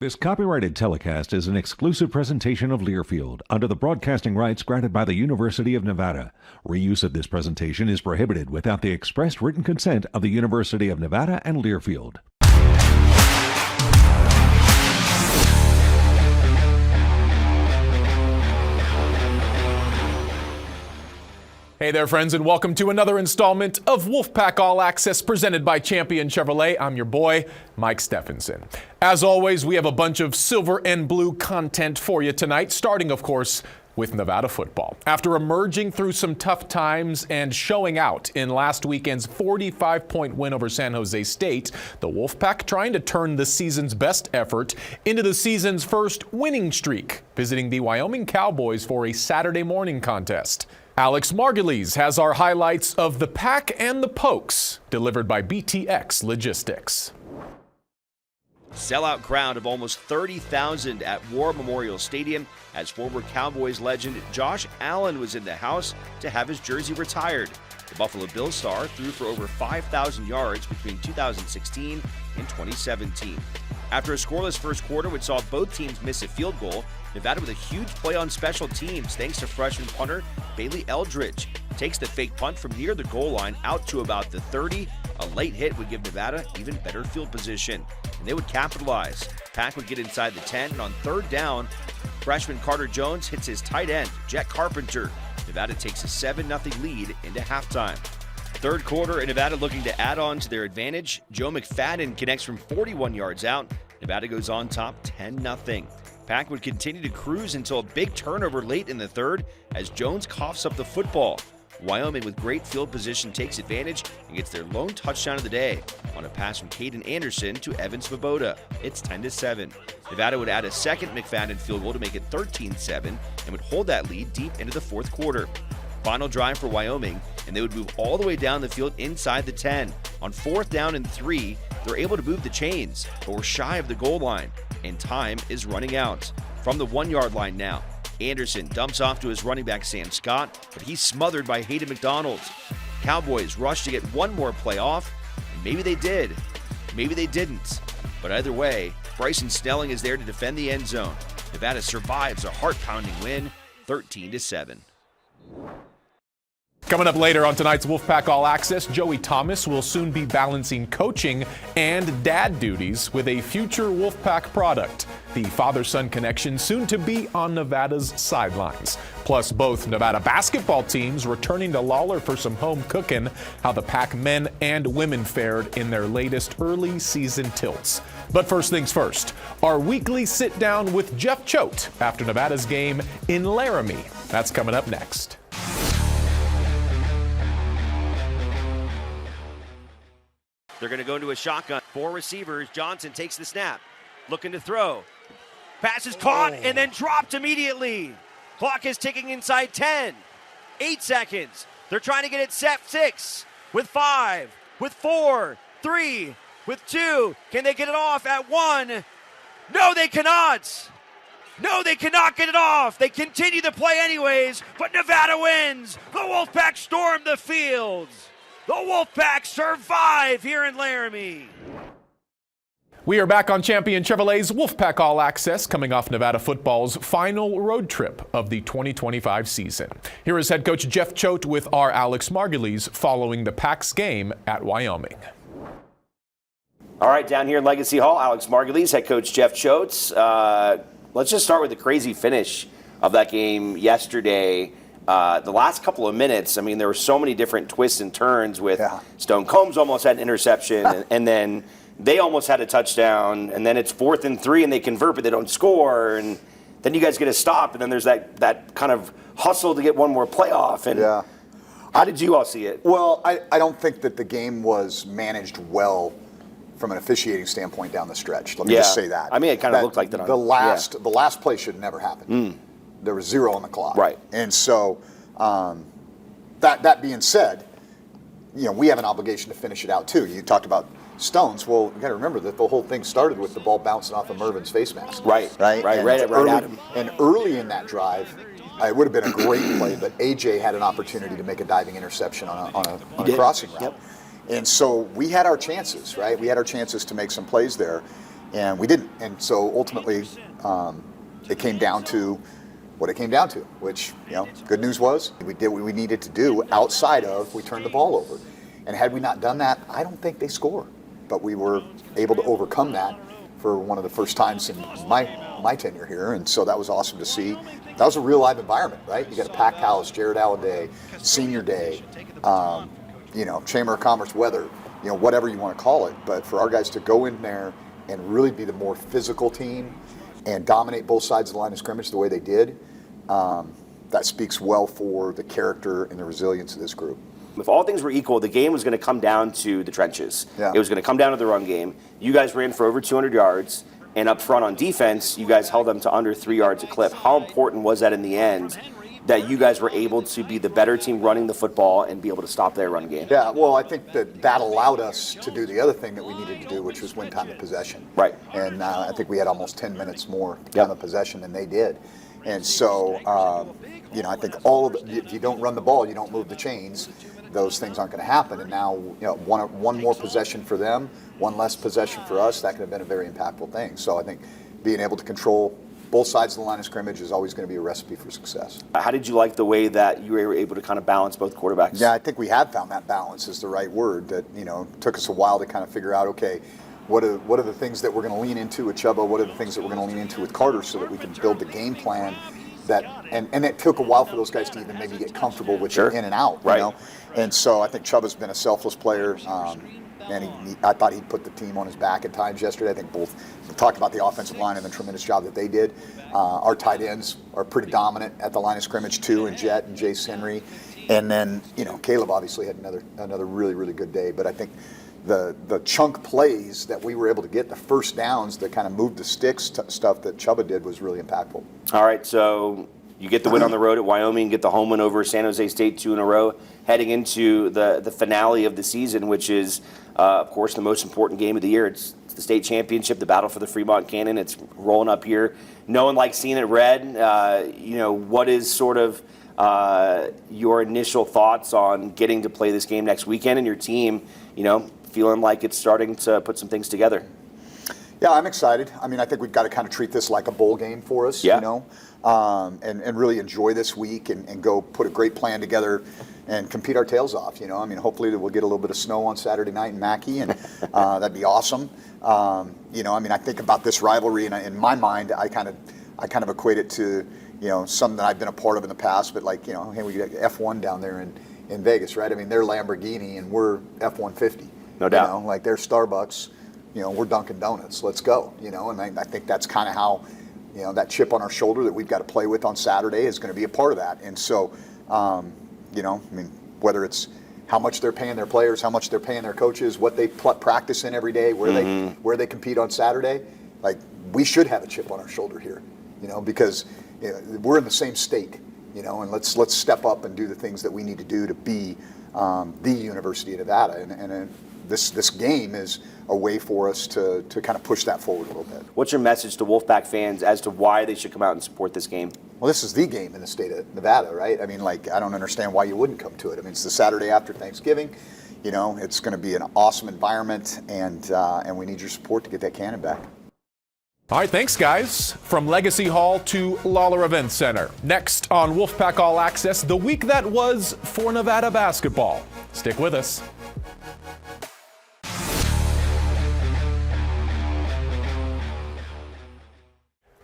This copyrighted telecast is an exclusive presentation of Learfield under the broadcasting rights granted by the University of Nevada. Reuse of this presentation is prohibited without the express written consent of the University of Nevada and Learfield. Hey there, friends, and welcome to another installment of Wolfpack All Access presented by Champion Chevrolet. I'm your boy, Mike Stephenson. As always, we have a bunch of silver and blue content for you tonight, starting, of course, with Nevada football. After emerging through some tough times and showing out in last weekend's 45-point win over San Jose State, the Wolfpack trying to turn the season's best effort into the season's first winning streak, visiting the Wyoming Cowboys for a Saturday morning contest. Alex Margulies has our highlights of the Pack and the Pokes, delivered by BTX Logistics. Sellout crowd of almost 30,000 at War Memorial Stadium as former Cowboys legend Josh Allen was in the house to have his jersey retired. The Buffalo Bills star threw for over 5,000 yards between 2016 and 2017. After a scoreless first quarter which saw both teams miss a field goal, Nevada with a huge play on special teams thanks to freshman punter Bailey Eldridge. Takes the fake punt from near the goal line out to about the 30. A late hit would give Nevada even better field position, and they would capitalize. Pack would get inside the 10, and on third down, freshman Carter Jones hits his tight end, Jet Carpenter. Nevada takes a 7-0 lead into halftime. Third quarter, and Nevada looking to add on to their advantage. Joe McFadden connects from 41 yards out. Nevada goes on top 10-0. Pack would continue to cruise until a big turnover late in the third as Jones coughs up the football. Wyoming with great field position takes advantage and gets their lone touchdown of the day on a pass from Caden Anderson to Evan Svoboda. It's 10-7. Nevada would add a second McFadden field goal to make it 13-7 and would hold that lead deep into the fourth quarter. Final drive for Wyoming, and they would move all the way down the field inside the 10. On fourth down and 3, they're able to move the chains, but we're shy of the goal line, and time is running out. From the 1-yard line now, Anderson dumps off to his running back Sam Scott, but he's smothered by Hayden McDonald. Cowboys rush to get one more play off, and maybe they did, maybe they didn't. But either way, Bryson Snelling is there to defend the end zone. Nevada survives a heart-pounding win, 13-7. Coming up later on tonight's Wolfpack All Access, Joey Thomas will soon be balancing coaching and dad duties with a future Wolfpack product. The father-son connection soon to be on Nevada's sidelines. Plus, both Nevada basketball teams returning to Lawler for some home cooking, how the Pack men and women fared in their latest early season tilts. But first things first, our weekly sit-down with Jeff Choate after Nevada's game in Laramie. That's coming up next. They're going to go into a shotgun. 4 receivers. Johnson takes the snap. Looking to throw. Pass is caught and then dropped immediately. Clock is ticking inside 10. 8 seconds. They're trying to get it set 6. With 5. With 4. 3. With 2. Can they get it off at 1? No, they cannot. No, they cannot get it off. They continue the play anyways, but Nevada wins. The Wolfpack storm the fields. The Wolfpack survive here in Laramie. We are back on Champion Chevrolet's Wolfpack All Access, coming off Nevada football's final road trip of the 2025 season. Here is head coach Jeff Choate with our Alex Margulies following the Pack's game at Wyoming. All right, down here in Legacy Hall, Alex Margulies, head coach Jeff Choate. Let's just start with the crazy finish of that game yesterday. The last couple of minutes, I mean, there were so many different twists and turns with Stone Combs almost had an interception, and then they almost had a touchdown, and then it's 4th and 3, and they convert, but they don't score, and then you guys get a stop, and then there's that kind of hustle to get one more playoff. And how did you all see it? Well, I don't think that the game was managed well from an officiating standpoint down the stretch. Let me just say that. I mean, it kind of looked like that. The last play should never happen. There was 0 on the clock. Right. And so that being said, you know, we have an obligation to finish it out too. You talked about Stones. Well, you got to remember that the whole thing started with the ball bouncing off of Mervin's face mask. Right. Right at him. And early in that drive, it would have been a great play, but AJ had an opportunity to make a diving interception on a crossing route. Yep. And so we had our chances, right? We had our chances to make some plays there. and we didn't. And so ultimately, it came down to what it came down to, which, good news was we did what we needed to do outside of we turned the ball over. And had we not done that, I don't think they score. But we were able to overcome that for one of the first times in my tenure here, and so that was awesome to see. That was a real live environment, right? You got a packed house, Jared Allen Day, Senior Day, Chamber of Commerce weather, whatever you want to call it. But for our guys to go in there and really be the more physical team and dominate both sides of the line of scrimmage the way they did, that speaks well for the character and the resilience of this group. If all things were equal, the game was going to come down to the trenches. Yeah. It was going to come down to the run game. You guys ran for over 200 yards, and up front on defense, you guys held them to under 3 yards a clip. How important was that in the end that you guys were able to be the better team running the football and be able to stop their run game? Yeah, well, I think that allowed us to do the other thing that we needed to do, which was win time of possession. Right. And I think we had almost 10 minutes more time of possession than they did. And so, I think if you don't run the ball, you don't move the chains, those things aren't going to happen. And now, one more possession for them, one less possession for us, that could have been a very impactful thing. So I think being able to control both sides of the line of scrimmage is always going to be a recipe for success. How did you like the way that you were able to kind of balance both quarterbacks? Yeah, I think we have found that balance is the right word. That took us a while to kind of figure out, okay, what are the things that we're going to lean into with Chubba? What are the things that we're going to lean into with Carter so that we can build the game plan and it took a while for those guys to even maybe get comfortable with Sure. in and out, Right. And so I think Chubba's been a selfless player, and I thought he put the team on his back at times yesterday. I think both talked about the offensive line and the tremendous job that they did. Our tight ends are pretty dominant at the line of scrimmage too, and Jet and Jace Henry, and then Caleb obviously had another really, really good day. But I think the chunk plays that we were able to get, the first downs that kind of moved the sticks stuff that Chubba did was really impactful. All right, so you get the win on the road at Wyoming, get the home win over San Jose State 2 in a row, heading into the finale of the season, which is, of course, the most important game of the year. It's the state championship, the battle for the Fremont Cannon. It's rolling up here. No one likes seeing it red. What is sort of your initial thoughts on getting to play this game next weekend and your team, feeling like it's starting to put some things together? Yeah, I'm excited. I mean, I think we've got to kind of treat this like a bowl game for us, and really enjoy this week and go put a great plan together and compete our tails off. Hopefully we'll get a little bit of snow on Saturday night in Mackey, and that'd be awesome. I think about this rivalry, and in my mind, I kind of equate it to something that I've been a part of in the past, but hey, we got F1 down there in Vegas, right? I mean, they're Lamborghini and we're F-150. No doubt. Like they're Starbucks, we're Dunkin' Donuts. Let's go, and I think that's kind of how, that chip on our shoulder that we've got to play with on Saturday is going to be a part of that. And so, whether it's how much they're paying their players, how much they're paying their coaches, what they practice in every day, where they compete on Saturday, like we should have a chip on our shoulder here, because we're in the same state, and let's step up and do the things that we need to do to be the University of Nevada. And this game is a way for us to kind of push that forward a little bit. What's your message to Wolfpack fans as to why they should come out and support this game? Well, this is the game in the state of Nevada, right? I mean, I don't understand why you wouldn't come to it. I mean, it's the Saturday after Thanksgiving. It's going to be an awesome environment, and we need your support to get that cannon back. All right, thanks, guys. From Legacy Hall to Lawler Event Center. Next on Wolfpack All Access, the week that was for Nevada basketball. Stick with us.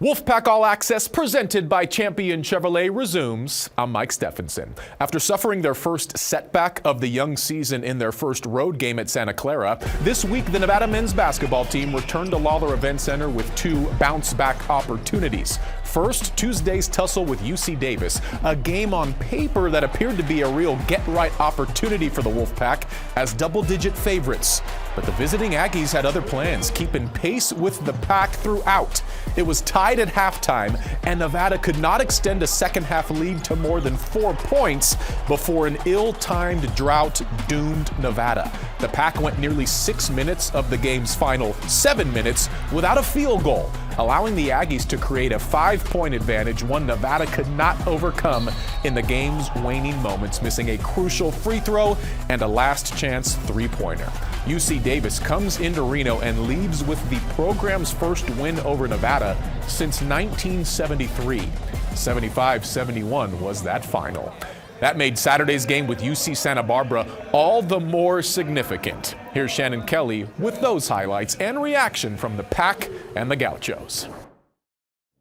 Wolfpack All Access, presented by Champion Chevrolet, resumes. I'm Mike Stephenson. After suffering their first setback of the young season in their first road game at Santa Clara, this week the Nevada men's basketball team returned to Lawler Event Center with two bounce-back opportunities. First, Tuesday's tussle with UC Davis, a game on paper that appeared to be a real get-right opportunity for the Wolfpack as double-digit favorites. But the visiting Aggies had other plans, keeping pace with the pack throughout. It was tied at halftime, and Nevada could not extend a second-half lead to more than 4 points before an ill-timed drought doomed Nevada. The pack went nearly 6 minutes of the game's final 7 minutes without a field goal allowing the Aggies to create a 5-point advantage, one Nevada could not overcome in the game's waning moments, missing a crucial free throw and a last chance three-pointer. UC Davis comes into Reno and leaves with the program's first win over Nevada since 1973. 75-71 was that final. That made Saturday's game with UC Santa Barbara all the more significant. Here's Shannon Kelly with those highlights and reaction from the Pack and the Gauchos.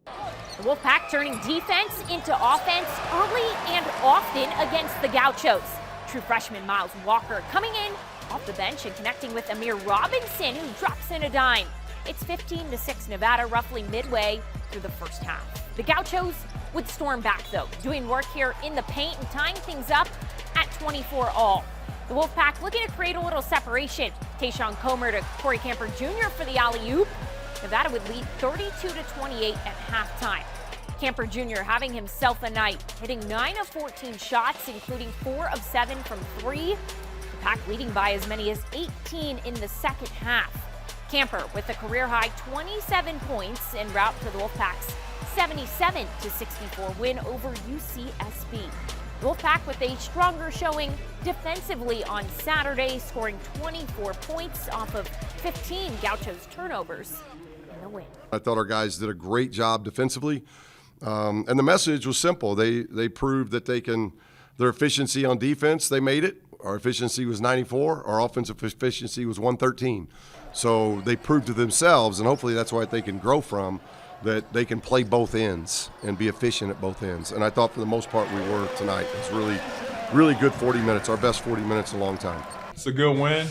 The Wolfpack turning defense into offense early and often against the Gauchos. True freshman Miles Walker coming in off the bench and connecting with Amir Robinson, who drops in a dime. It's 15-6 Nevada roughly midway through the first half. The Gauchos would storm back, though, doing work here in the paint and tying things up at 24-all. The Wolfpack looking to create a little separation. Tayshawn Comer to Corey Camper Jr. for the alley-oop. Nevada would lead 32-28 at halftime. Camper Jr. having himself a night, hitting 9 of 14 shots, including 4 of 7 from 3. The Pack leading by as many as 18 in the second half. Camper with a career-high 27 points en route to the Wolfpack's 77-64 win over UCSB. Wolfpack with a stronger showing defensively on Saturday, scoring 24 points off of 15 Gauchos turnovers in the win. I thought our guys did a great job defensively, and the message was simple. They proved that they can. Their efficiency on defense, they made it. Our efficiency was 94. Our offensive efficiency was 113. So they proved to themselves, and hopefully that's what they can grow from, that they can play both ends and be efficient at both ends. And I thought for the most part we were tonight. It was really, really good 40 minutes, our best 40 minutes in a long time. It's a good win.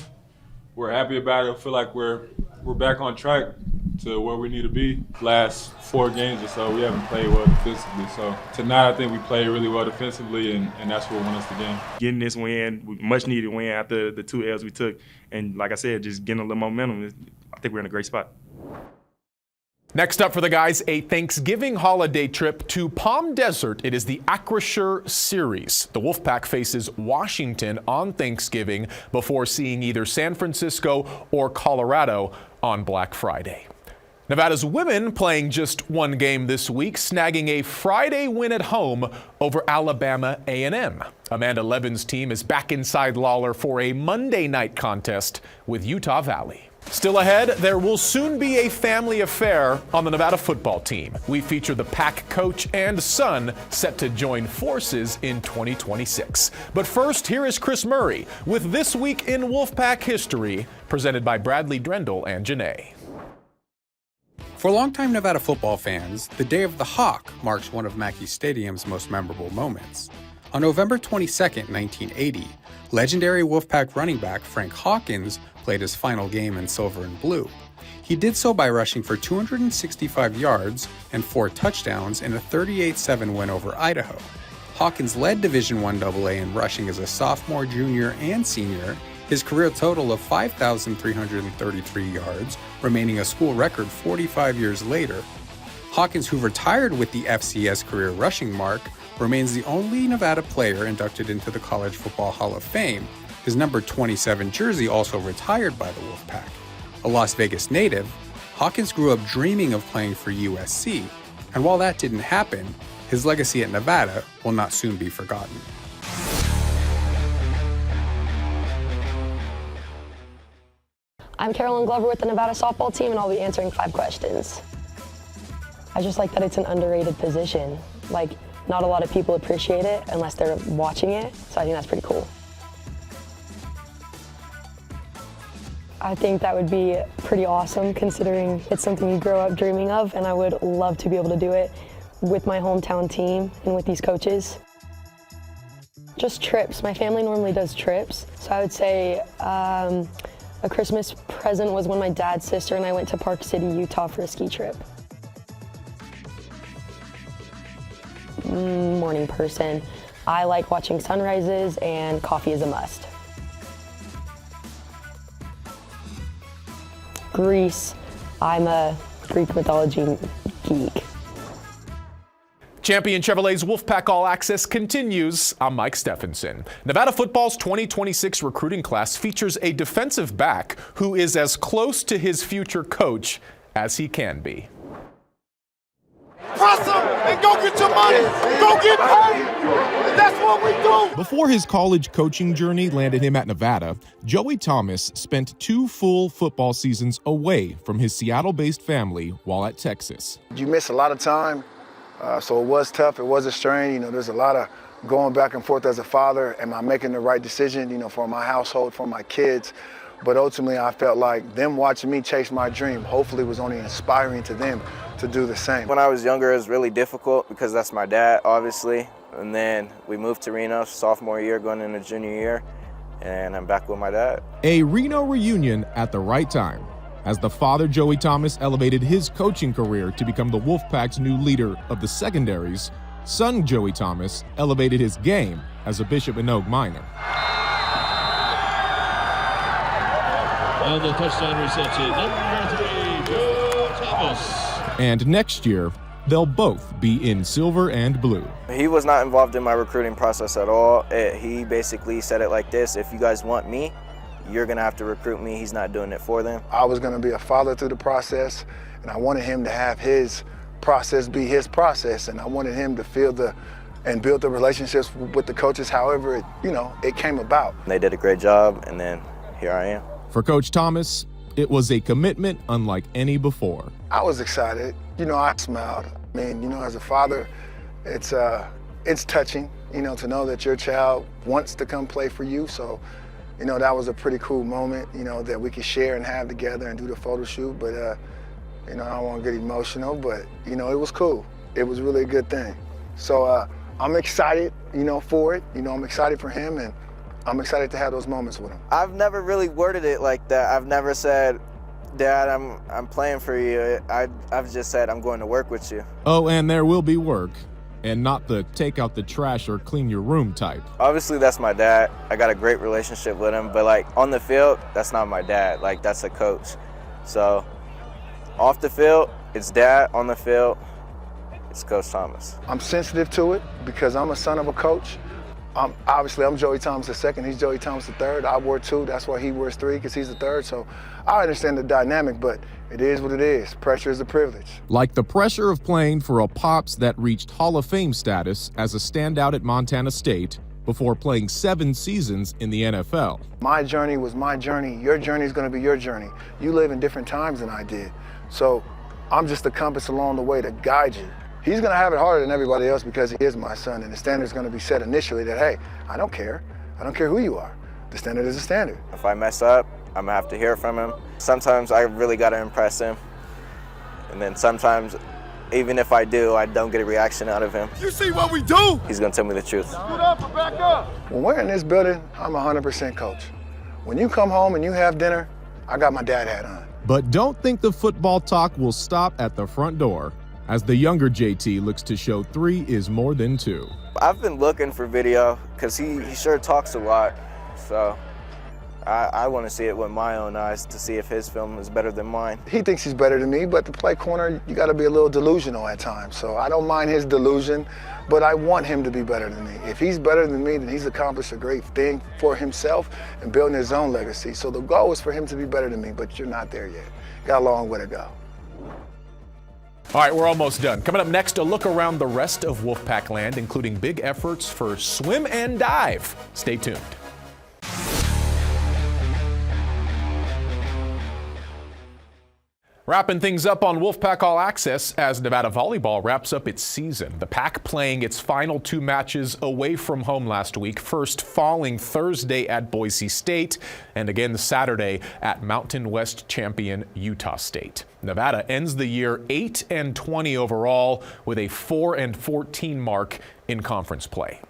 We're happy about it. I feel like we're back on track to where we need to be. Last 4 games or so, we haven't played well defensively. So tonight I think we played really well defensively, and that's what won us the game. Getting this win, much needed win after the 2 L's we took. And like I said, just getting a little momentum, I think we're in a great spot. Next up for the guys, a Thanksgiving holiday trip to Palm Desert. It is the Acrisure Series. The Wolfpack faces Washington on Thanksgiving before seeing either San Francisco or Colorado on Black Friday. Nevada's women playing just one game this week, snagging a Friday win at home over Alabama A&M. Amanda Levin's team is back inside Lawler for a Monday night contest with Utah Valley. Still ahead, there will soon be a family affair on the Nevada football team. We feature the Pack coach and son set to join forces in 2026. But first, here is Chris Murray with This Week in Wolfpack History, presented by Bradley Drendel and Janae. For longtime Nevada football fans, the Day of the Hawk marks one of Mackey Stadium's most memorable moments. On November 22, 1980, legendary Wolfpack running back Frank Hawkins played his final game in silver and blue. He did so by rushing for 265 yards and 4 touchdowns in a 38-7 win over Idaho. Hawkins led Division I AA in rushing as a sophomore, junior, and senior, his career total of 5,333 yards, remaining a school record 45 years later. Hawkins, who retired with the FCS career rushing mark, remains the only Nevada player inducted into the College Football Hall of Fame. His number 27 jersey also retired by the Wolfpack. A Las Vegas native, Hawkins grew up dreaming of playing for USC, and while that didn't happen, his legacy at Nevada will not soon be forgotten. I'm Carolyn Glover with the Nevada softball team, and I'll be answering 5 questions. I just like that it's an underrated position. Not a lot of people appreciate it unless they're watching it, so I think that's pretty cool. I think that would be pretty awesome considering it's something you grow up dreaming of, and I would love to be able to do it with my hometown team and with these coaches. Just trips. My family normally does trips, so I would say a Christmas present was when my dad's sister and I went to Park City, Utah for a ski trip. Morning person. I like watching sunrises, and coffee is a must. Greece. I'm a Greek mythology geek. Champion Chevrolet's Wolfpack All Access continues. I'm Mike Stephenson. Nevada football's 2026 recruiting class features a defensive back who is as close to his future coach as he can be. get your money. Go get paid. That's what we do. Before his college coaching journey landed him at Nevada, Joey Thomas spent 2 full football seasons away from his Seattle-based family while at Texas. You miss a lot of time, so it was tough. It was a strain. There's a lot of going back and forth as a father. Am I making the right decision, for my household, for my kids? But ultimately, I felt like them watching me chase my dream hopefully was only inspiring to them to do the same. When I was younger, it was really difficult because that's my dad, obviously. And then we moved to Reno sophomore year, going into junior year, and I'm back with my dad. A Reno reunion at the right time, as the father, Joey Thomas, elevated his coaching career to become the Wolfpack's new leader of the secondaries. Son Joey Thomas elevated his game as a Bishop Manogue minor. And the touchdown reception, number 3, Joe Thomas. And next year, they'll both be in silver and blue. He was not involved in my recruiting process at all. He basically said it like this: if you guys want me, you're gonna have to recruit me. He's not doing it for them. I was gonna be a father through the process, and I wanted him to have his process be his process, and I wanted him to feel and build the relationships with the coaches however it came about. They did a great job, and then here I am. For Coach Thomas, it was a commitment unlike any before. I was excited. I smiled. I mean, as a father, it's touching, to know that your child wants to come play for you. So, that was a pretty cool moment, that we could share and have together and do the photo shoot. But, I don't want to get emotional, but, it was cool. It was really a good thing. So I'm excited, for it. I'm excited for him, and I'm excited to have those moments with him. I've never really worded it like that. I've never said, Dad, I'm playing for you. I've just said I'm going to work with you. Oh, and there will be work, and not the take out the trash or clean your room type. Obviously, that's my dad. I got a great relationship with him, but on the field, that's not my dad. That's a coach. So off the field, it's Dad. On the field, it's Coach Thomas. I'm sensitive to it because I'm a son of a coach. Obviously, I'm Joey Thomas II. He's Joey Thomas III. I wore 2. That's why he wears 3, because he's the 3rd. So I understand the dynamic, but it is what it is. Pressure is a privilege. Like the pressure of playing for a Pops that reached Hall of Fame status as a standout at Montana State before playing 7 seasons in the NFL. My journey was my journey. Your journey is going to be your journey. You live in different times than I did. So I'm just the compass along the way to guide you. He's going to have it harder than everybody else because he is my son, and the standard is going to be set initially that, hey, I don't care. I don't care who you are. The standard is the standard. If I mess up, I'm going to have to hear from him. Sometimes I really got to impress him, and then sometimes, even if I do, I don't get a reaction out of him. You see what we do? He's going to tell me the truth. Scoot up or back up. When we're in this building, I'm 100% coach. When you come home and you have dinner, I got my dad hat on. But don't think the football talk will stop at the front door, as the younger JT looks to show 3 is more than 2. I've been looking for video because he sure talks a lot, so I want to see it with my own eyes to see if his film is better than mine. He thinks he's better than me, but to play corner, you got to be a little delusional at times. So I don't mind his delusion, but I want him to be better than me. If he's better than me, then he's accomplished a great thing for himself and building his own legacy. So the goal is for him to be better than me, but you're not there yet. Got a long way to go. All right, we're almost done. Coming up next, a look around the rest of Wolfpack land, including big efforts for swim and dive. Stay tuned. Wrapping things up on Wolfpack All Access as Nevada volleyball wraps up its season. The Pack playing its final 2 matches away from home last week, first falling Thursday at Boise State and again Saturday at Mountain West champion Utah State. Nevada ends the year 8-20 overall with a 4-14 mark in conference play.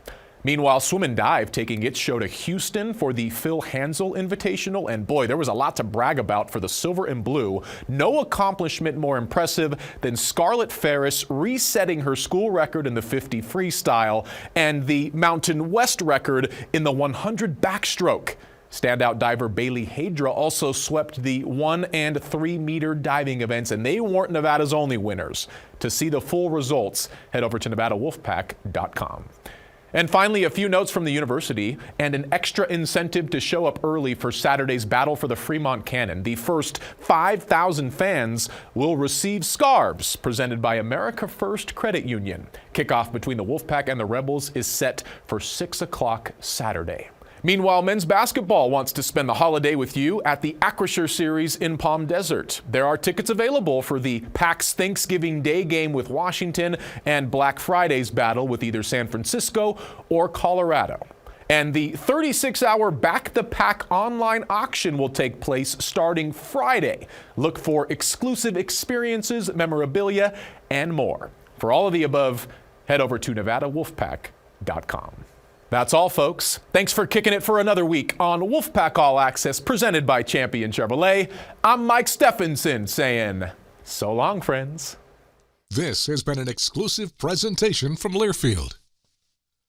Meanwhile, swim and dive taking its show to Houston for the Phil Hansel Invitational, and boy, there was a lot to brag about for the silver and blue. No accomplishment more impressive than Scarlett Ferris resetting her school record in the 50 freestyle and the Mountain West record in the 100 backstroke. Standout diver Bailey Hadra also swept the 1 and 3 meter diving events, and they weren't Nevada's only winners. To see the full results, head over to NevadaWolfpack.com. And finally, a few notes from the university and an extra incentive to show up early for Saturday's Battle for the Fremont Cannon. The first 5,000 fans will receive scarves presented by America First Credit Union. Kickoff between the Wolfpack and the Rebels is set for 6 o'clock Saturday. Meanwhile, men's basketball wants to spend the holiday with you at the Acrisure Series in Palm Desert. There are tickets available for the Pack's Thanksgiving Day game with Washington and Black Friday's battle with either San Francisco or Colorado. And the 36-hour Back the Pack online auction will take place starting Friday. Look for exclusive experiences, memorabilia, and more. For all of the above, head over to NevadaWolfpack.com. That's all, folks. Thanks for kicking it for another week on Wolfpack All Access, presented by Champion Chevrolet. I'm Mike Stephenson saying, so long, friends. This has been an exclusive presentation from Learfield.